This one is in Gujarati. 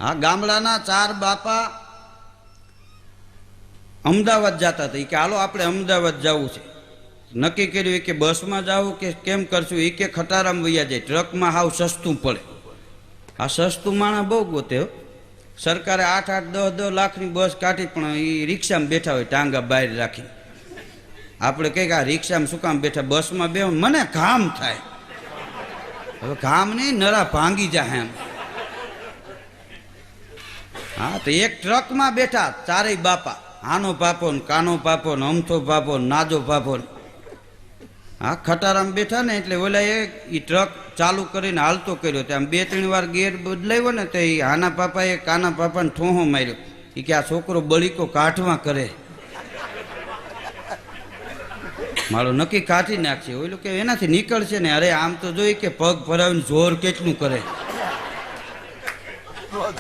હા, ગામડાના 4 બાપા અમદાવાદ જતા હતા. કે હાલો આપણે અમદાવાદ જવું છે. નક્કી કર્યું કે બસમાં જવું કે કેમ કરશું. એ કે ખટારામ વૈયા જાય, ટ્રકમાં હાવ સસ્તું પડે. આ સસ્તું માણસ બહુ ગોતે. સરકારે 8-8, 10-10 લાખની બસ કાઢી, પણ એ રિક્ષામાં બેઠા હોય ટાંગા બહાર રાખી. આપણે કંઈક આ રિક્ષામાં શું કામ બેઠા, બસમાં બે મને ઘામ થાય. હવે ઘામ નહીં, નરા ભાંગી જાય એમ. હા, તો એક ટ્રકમાં બેઠા 4 બાપા, આનો પાપો ને કાનો પાપો ને અમથો પાપો ને નાજો પાપો. હા, ખટારામ બેઠા ને એટલે ઓલા એ ટ્રક ચાલુ કરીને હાલતો કર્યો. ત્યાં 2-3 વાર ગેર બદલાવ્યો ને તો એ આના પાપાએ કાના પાપાને ઠોહો માર્યો. એ કે આ છોકરો બળીકો કાઢવા કરે, મારો નક્કી કાઢી નાખશે. ઓલું કે એનાથી નીકળશે ને. અરે આમ તો જોઈ કે પગ ભરાવીને જોર કેટલું કરે.